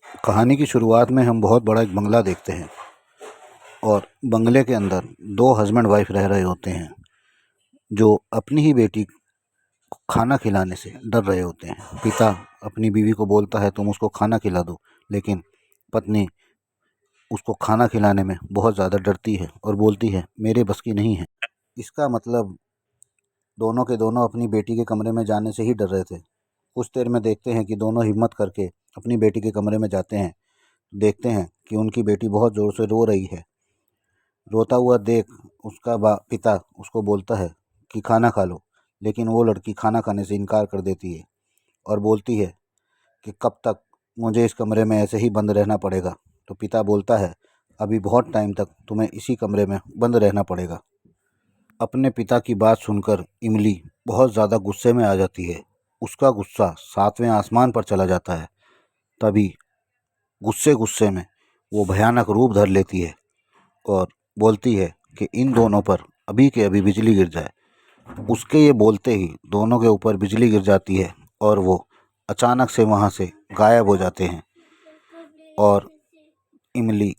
कहानी की शुरुआत में हम बहुत बड़ा एक बंगला देखते हैं और बंगले के अंदर दो हस्बैंड वाइफ रह रहे होते हैं जो अपनी ही बेटी को खाना खिलाने से डर रहे होते हैं। पिता अपनी बीवी को बोलता है तुम उसको खाना खिला दो, लेकिन पत्नी उसको खाना खिलाने में बहुत ज़्यादा डरती है और बोलती है मेरे बस की नहीं है। इसका मतलब दोनों के दोनों अपनी बेटी के कमरे में जाने से ही डर रहे थे। कुछ देर में देखते हैं कि दोनों हिम्मत करके अपनी बेटी के कमरे में जाते हैं। देखते हैं कि उनकी बेटी बहुत ज़ोर से रो रही है। रोता हुआ देख उसका पिता उसको बोलता है कि खाना खा लो, लेकिन वो लड़की खाना खाने से इनकार कर देती है और बोलती है कि कब तक मुझे इस कमरे में ऐसे ही बंद रहना पड़ेगा। तो पिता बोलता है अभी बहुत टाइम तक तुम्हें इसी कमरे में बंद रहना पड़ेगा। अपने पिता की बात सुनकर इमली बहुत ज़्यादा गुस्से में आ जाती है। उसका गुस्सा सातवें आसमान पर चला जाता है। तभी गुस्से गुस्से में वो भयानक रूप धर लेती है और बोलती है कि इन दोनों पर अभी के अभी बिजली गिर जाए। उसके ये बोलते ही दोनों के ऊपर बिजली गिर जाती है और वो अचानक से वहाँ से गायब हो जाते हैं। और इमली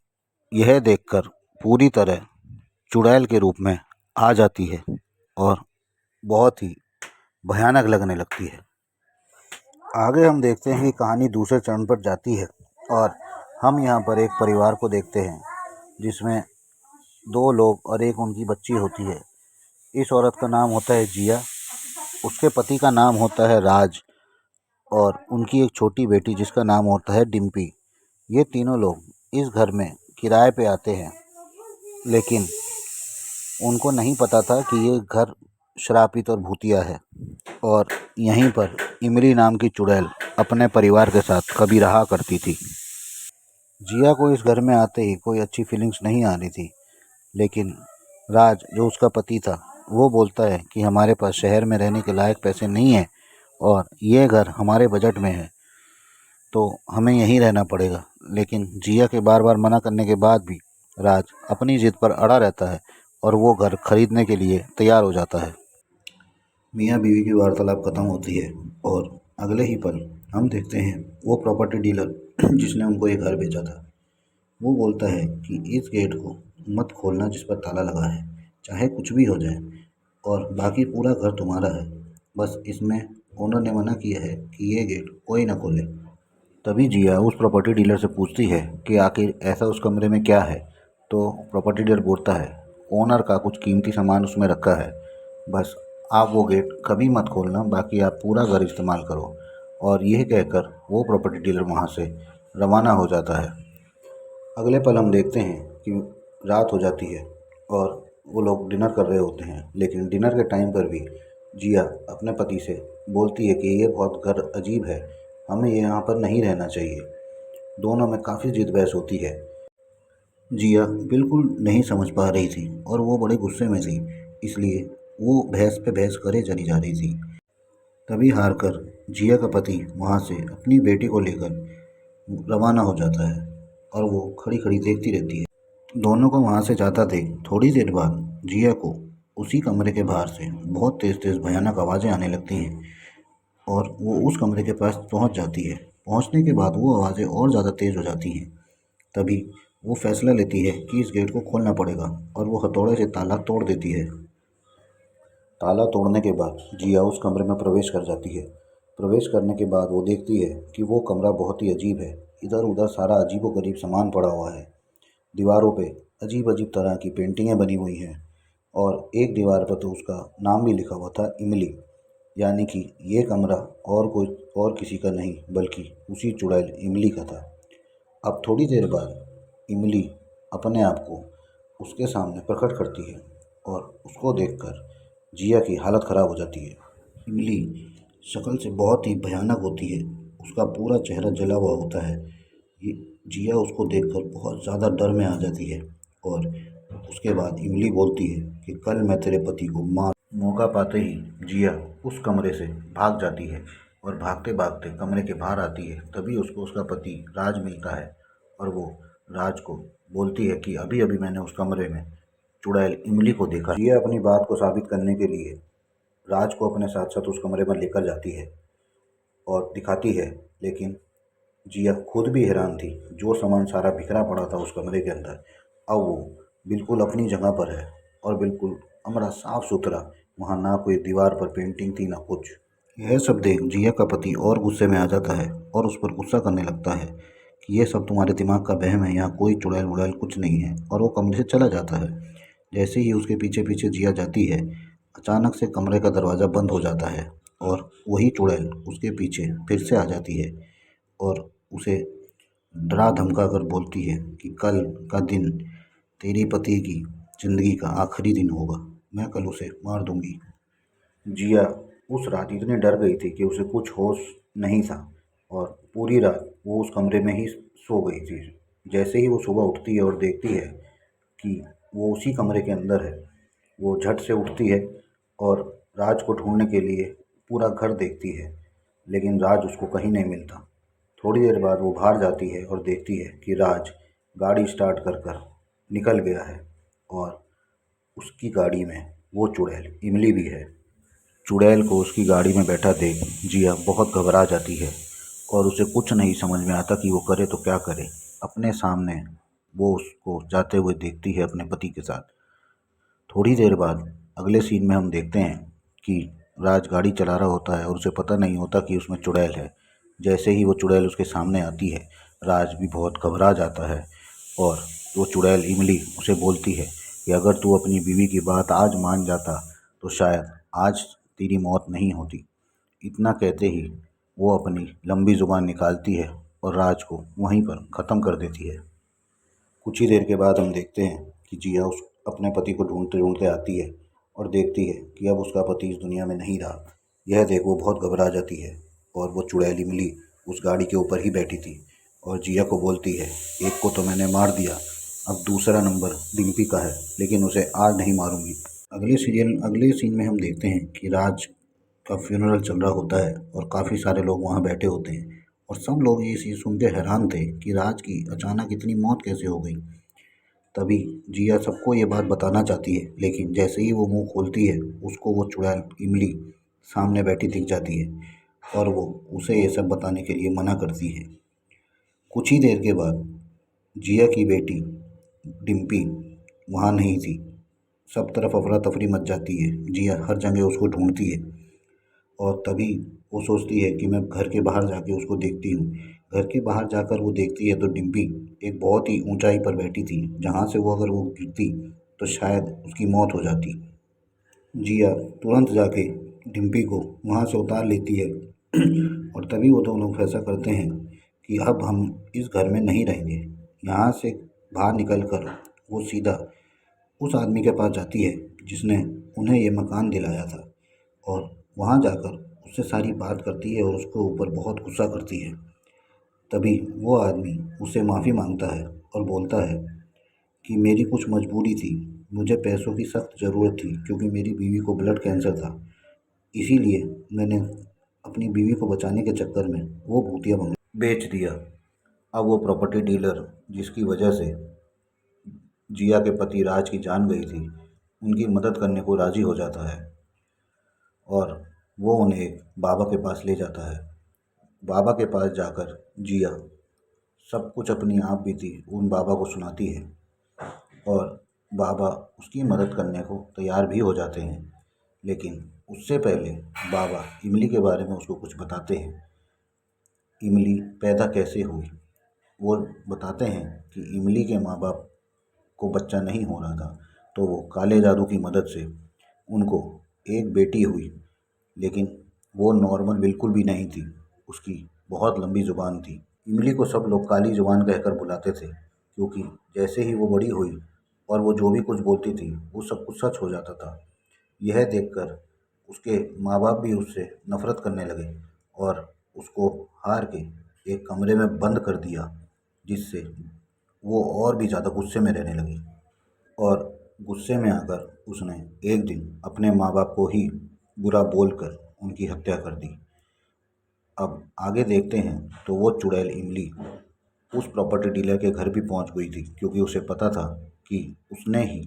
यह देखकर पूरी तरह चुड़ैल के रूप में आ जाती है और बहुत ही भयानक लगने लगती है। आगे हम देखते हैं कि कहानी दूसरे चरण पर जाती है और हम यहाँ पर एक परिवार को देखते हैं जिसमें दो लोग और एक उनकी बच्ची होती है। इस औरत का नाम होता है जिया, उसके पति का नाम होता है राज और उनकी एक छोटी बेटी जिसका नाम होता है डिम्पी। ये तीनों लोग इस घर में किराए पे आते हैं, लेकिन उनको नहीं पता था कि ये घर श्रापित और भूतिया है। और यहीं पर इमली नाम की चुड़ैल अपने परिवार के साथ कभी रहा करती थी। जिया को इस घर में आते ही कोई अच्छी फीलिंग्स नहीं आ रही थी, लेकिन राज जो उसका पति था वो बोलता है कि हमारे पास शहर में रहने के लायक पैसे नहीं हैं और ये घर हमारे बजट में है, तो हमें यहीं रहना पड़ेगा। लेकिन जिया के बार बार मना करने के बाद भी राज अपनी ज़िद पर अड़ा रहता है और वो घर खरीदने के लिए तैयार हो जाता है। मियाँ बीवी की वार्तालाप खत्म होती है और अगले ही पल हम देखते हैं वो प्रॉपर्टी डीलर जिसने उनको ये घर बेचा था, वो बोलता है कि इस गेट को मत खोलना जिस पर ताला लगा है, चाहे कुछ भी हो जाए, और बाकी पूरा घर तुम्हारा है। बस इसमें ओनर ने मना किया है कि ये गेट कोई ना खोले। तभी जिया उस प्रॉपर्टी डीलर से पूछती है कि आखिर ऐसा उस कमरे में क्या है। तो प्रॉपर्टी डीलर बोलता है ओनर का कुछ कीमती सामान उसमें रखा है, बस आप वो गेट कभी मत खोलना, बाकी आप पूरा घर इस्तेमाल करो। और यह कहकर वो प्रॉपर्टी डीलर वहाँ से रवाना हो जाता है। अगले पल हम देखते हैं कि रात हो जाती है और वो लोग डिनर कर रहे होते हैं, लेकिन डिनर के टाइम पर भी जिया अपने पति से बोलती है कि ये बहुत घर अजीब है, हमें ये यहाँ पर नहीं रहना चाहिए। दोनों में काफ़ी जिद बहस होती है। जिया बिल्कुल नहीं समझ पा रही थी और वो बड़े गुस्से में थी, इसलिए वो बहस पे बहस करे चली जा रही थी। तभी हार कर जिया का पति वहाँ से अपनी बेटी को लेकर रवाना हो जाता है और वो खड़ी खड़ी देखती रहती है। दोनों को वहाँ से जाता देख थोड़ी देर बाद जिया को उसी कमरे के बाहर से बहुत तेज़ तेज़ भयानक आवाज़ें आने लगती हैं और वो उस कमरे के पास पहुँच जाती है। पहुँचने के बाद वो आवाज़ें और ज़्यादा तेज़ हो जाती हैं। तभी वो फैसला लेती है कि इस गेट को खोलना पड़ेगा और वो हथौड़े से ताला तोड़ देती है। ताला तोड़ने के बाद जिया उस कमरे में प्रवेश कर जाती है। प्रवेश करने के बाद वो देखती है कि वो कमरा बहुत ही अजीब है। इधर उधर सारा अजीबोगरीब सामान पड़ा हुआ है। दीवारों पे अजीब अजीब तरह की पेंटिंगें बनी हुई हैं और एक दीवार पर तो उसका नाम भी लिखा हुआ था इमली, यानी कि ये कमरा और कोई और किसी का नहीं बल्कि उसी चुड़ैल इमली का था। अब थोड़ी देर बाद इमली अपने आप को उसके सामने प्रकट करती है और उसको देखकर जिया की हालत ख़राब हो जाती है। इमली शक्ल से बहुत ही भयानक होती है, उसका पूरा चेहरा जला हुआ होता है। ये जिया उसको देखकर बहुत ज़्यादा डर में आ जाती है और उसके बाद इमली बोलती है कि कल मैं तेरे पति को मार। मौका पाते ही जिया उस कमरे से भाग जाती है और भागते भागते कमरे के बाहर आती है। तभी उसको उसका पति राज मिलता है और वो राज को बोलती है कि अभी अभी मैंने उस कमरे में चुड़ैल इमली को देखा। जिया अपनी बात को साबित करने के लिए राज को अपने साथ साथ उस कमरे में लेकर जाती है और दिखाती है, लेकिन जिया खुद भी हैरान थी। जो सामान सारा बिखरा पड़ा था उस कमरे के अंदर, अब वो बिल्कुल अपनी जगह पर है और बिल्कुल कमरा साफ सुथरा। वहाँ ना कोई दीवार पर पेंटिंग थी ना कुछ। यह सब देख जिया का पति और गुस्से में आ जाता है और उस पर गुस्सा करने लगता है कि ये सब तुम्हारे दिमाग का वहम है, यहाँ कोई चुड़ैल वुड़ैल कुछ नहीं है, और वो कमरे से चला जाता है। जैसे ही उसके पीछे पीछे जिया जाती है, अचानक से कमरे का दरवाज़ा बंद हो जाता है और वही चुड़ैल उसके पीछे फिर से आ जाती है और उसे डरा धमका कर बोलती है कि कल का दिन तेरी पति की ज़िंदगी का आखिरी दिन होगा, मैं कल उसे मार दूंगी। जिया उस रात इतनी डर गई थी कि उसे कुछ होश नहीं था और पूरी रात वो उस कमरे में ही सो गई थी। जैसे ही वो सुबह उठती है और देखती है कि वो उसी कमरे के अंदर है, वो झट से उठती है और राज को ढूंढने के लिए पूरा घर देखती है, लेकिन राज उसको कहीं नहीं मिलता। थोड़ी देर बाद वो बाहर जाती है और देखती है कि राज गाड़ी स्टार्ट कर कर निकल गया है और उसकी गाड़ी में वो चुड़ैल इमली भी है। चुड़ैल को उसकी गाड़ी में बैठा देख जिया बहुत घबरा जाती है और उसे कुछ नहीं समझ में आता कि वो करे तो क्या करे। अपने सामने वो उसको जाते हुए देखती है अपने पति के साथ। थोड़ी देर बाद अगले सीन में हम देखते हैं कि राज गाड़ी चला रहा होता है और उसे पता नहीं होता कि उसमें चुड़ैल है। जैसे ही वो चुड़ैल उसके सामने आती है, राज भी बहुत घबरा जाता है और वो चुड़ैल इमली उसे बोलती है कि अगर तू अपनी बीवी की बात आज मान जाता तो शायद आज तेरी मौत नहीं होती। इतना कहते ही वो अपनी लंबी ज़ुबान निकालती है और राज को वहीं पर ख़त्म कर देती है। कुछ ही देर के बाद हम देखते हैं कि जिया उस अपने पति को ढूंढते ढूंढते आती है और देखती है कि अब उसका पति इस दुनिया में नहीं रहा। यह देख वो बहुत घबरा जाती है और वो चुड़ैल इमली उस गाड़ी के ऊपर ही बैठी थी और जिया को बोलती है, एक को तो मैंने मार दिया, अब दूसरा नंबर डिम्पी का है, लेकिन उसे आज नहीं मारूंगी। अगले सीन में हम देखते हैं कि राज का फ्यूनरल चल रहा होता है और काफ़ी सारे लोग वहाँ बैठे होते हैं और सब लोग ये चीज़ सुन के हैरान थे कि राज की अचानक इतनी मौत कैसे हो गई। तभी जिया सबको ये बात बताना चाहती है, लेकिन जैसे ही वो मुंह खोलती है उसको वो चुड़ैल इमली सामने बैठी दिख जाती है और वो उसे ये सब बताने के लिए मना करती है। कुछ ही देर के बाद जिया की बेटी डिम्पी वहाँ नहीं थी। सब तरफ अफरा तफरी मच जाती है। जिया हर जगह उसको ढूंढती है और तभी वो सोचती है कि मैं घर के बाहर जाके उसको देखती हूँ। घर के बाहर जाकर वो देखती है तो डिम्पी एक बहुत ही ऊंचाई पर बैठी थी, जहाँ से वो अगर वो गिरती तो शायद उसकी मौत हो जाती। जिया तुरंत जाके डिम्पी को वहाँ से उतार लेती है और तभी वो दोनों फैसला करते हैं कि अब हम इस घर में नहीं रहेंगे। यहाँ से बाहर निकल कर वो सीधा उस आदमी के पास जाती है जिसने उन्हें ये मकान दिलाया था और वहाँ जाकर उससे सारी बात करती है और उसको ऊपर बहुत गुस्सा करती है। तभी वो आदमी उससे माफ़ी मांगता है और बोलता है कि मेरी कुछ मजबूरी थी, मुझे पैसों की सख्त ज़रूरत थी क्योंकि मेरी बीवी को ब्लड कैंसर था, इसीलिए मैंने अपनी बीवी को बचाने के चक्कर में वो भूतिया बंगला बेच दिया। अब वो प्रॉपर्टी डीलर जिसकी वजह से जिया के पति राज की जान गई थी, उनकी मदद करने को राज़ी हो जाता है और वो उन्हें एक बाबा के पास ले जाता है। बाबा के पास जाकर जिया सब कुछ अपनी आप बीती उन बाबा को सुनाती है और बाबा उसकी मदद करने को तैयार भी हो जाते हैं, लेकिन उससे पहले बाबा इमली के बारे में उसको कुछ बताते हैं। इमली पैदा कैसे हुई, वो बताते हैं कि इमली के माँ बाप को बच्चा नहीं हो रहा था, तो वो काले जादू की मदद से उनको एक बेटी हुई, लेकिन वो नॉर्मल बिल्कुल भी नहीं थी, उसकी बहुत लंबी ज़ुबान थी। इमली को सब लोग काली ज़ुबान कहकर बुलाते थे क्योंकि जैसे ही वो बड़ी हुई और वो जो भी कुछ बोलती थी वो सब कुछ सच हो जाता था। यह देखकर उसके माँ बाप भी उससे नफ़रत करने लगे और उसको हार के एक कमरे में बंद कर दिया, जिससे वो और भी ज़्यादा गुस्से में रहने लगी और गुस्से में आकर उसने एक दिन अपने माँ बाप को ही बुरा बोलकर उनकी हत्या कर दी। अब आगे देखते हैं तो वो चुड़ैल इमली उस प्रॉपर्टी डीलर के घर भी पहुंच गई थी क्योंकि उसे पता था कि उसने ही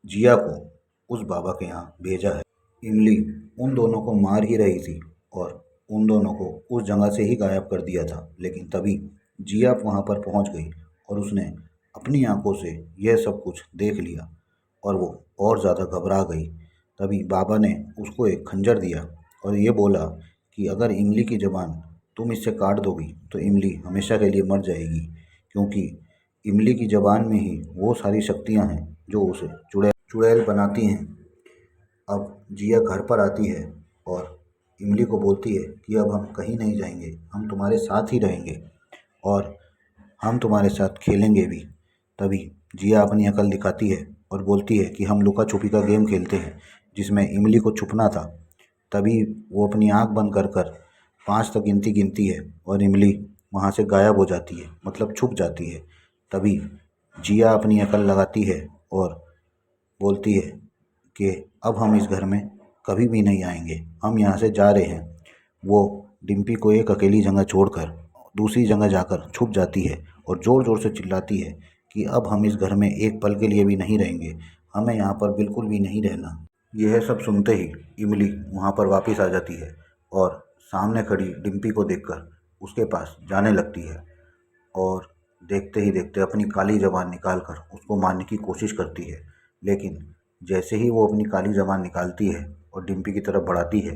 जिया को उस बाबा के यहाँ भेजा है। इमली उन दोनों को मार ही रही थी और उन दोनों को उस जगह से ही गायब कर दिया था। लेकिन तभी जिया वहाँ पर पहुँच गई और उसने अपनी आंखों से यह सब कुछ देख लिया और वो और ज़्यादा घबरा गई। तभी बाबा ने उसको एक खंजर दिया और ये बोला कि अगर इमली की ज़बान तुम इससे काट दोगी तो इमली हमेशा के लिए मर जाएगी, क्योंकि इमली की ज़बान में ही वो सारी शक्तियाँ हैं जो उसे चुड़ैल बनाती हैं। अब जिया घर पर आती है और इमली को बोलती है कि अब हम कहीं नहीं जाएंगे, हम तुम्हारे साथ ही रहेंगे और हम तुम्हारे साथ खेलेंगे भी। तभी जिया अपनी अकल दिखाती है और बोलती है कि हम लुका छुपी का गेम खेलते हैं जिसमें इमली को छुपना था। तभी वो अपनी आंख बंद कर कर 5 तक गिनती है और इमली वहाँ से गायब हो जाती है, मतलब छुप जाती है। तभी जिया अपनी अकल लगाती है और बोलती है कि अब हम इस घर में कभी भी नहीं आएंगे, हम यहाँ से जा रहे हैं। वो डिम्पी को एक अकेली जगह छोड़कर दूसरी जगह जाकर छुप जाती है और ज़ोर ज़ोर से चिल्लाती है कि अब हम इस घर में एक पल के लिए भी नहीं रहेंगे, हमें यहाँ पर बिल्कुल भी नहीं रहना। यह सब सुनते ही इमली वहाँ पर वापस आ जाती है और सामने खड़ी डिम्पी को देखकर उसके पास जाने लगती है और देखते ही देखते अपनी काली ज़बान निकाल कर उसको मारने की कोशिश करती है। लेकिन जैसे ही वो अपनी काली ज़बान निकालती है और डिम्पी की तरफ बढ़ाती है,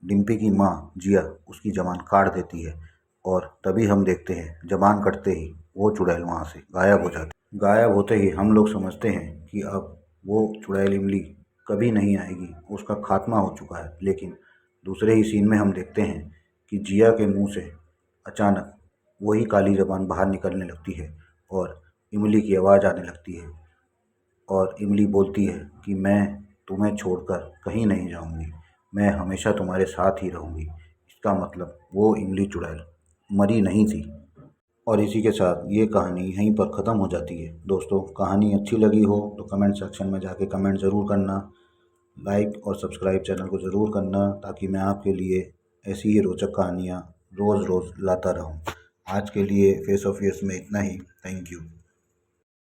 डिम्पी की माँ जिया उसकी ज़बान काट देती है और तभी हम देखते हैं ज़बान कटते ही वो चुड़ैल वहाँ से गायब हो जाती। गायब होते ही हम लोग समझते हैं कि अब वो चुड़ैल इमली कभी नहीं आएगी, उसका खात्मा हो चुका है। लेकिन दूसरे ही सीन में हम देखते हैं कि जिया के मुंह से अचानक वही काली ज़बान बाहर निकलने लगती है और इमली की आवाज़ आने लगती है और इमली बोलती है कि मैं तुम्हें छोड़कर कहीं नहीं जाऊंगी, मैं हमेशा तुम्हारे साथ ही रहूंगी। इसका मतलब वो इमली चुड़ैल मरी नहीं थी। और इसी के साथ ये कहानी यहीं पर ख़त्म हो जाती है। दोस्तों, कहानी अच्छी लगी हो तो कमेंट सेक्शन में जाके कमेंट ज़रूर करना, लाइक और सब्सक्राइब चैनल को ज़रूर करना, ताकि मैं आपके लिए ऐसी ही रोचक कहानियाँ रोज़ रोज़ लाता रहूँ। आज के लिए फेस ऑफ यस में इतना ही। Thank you.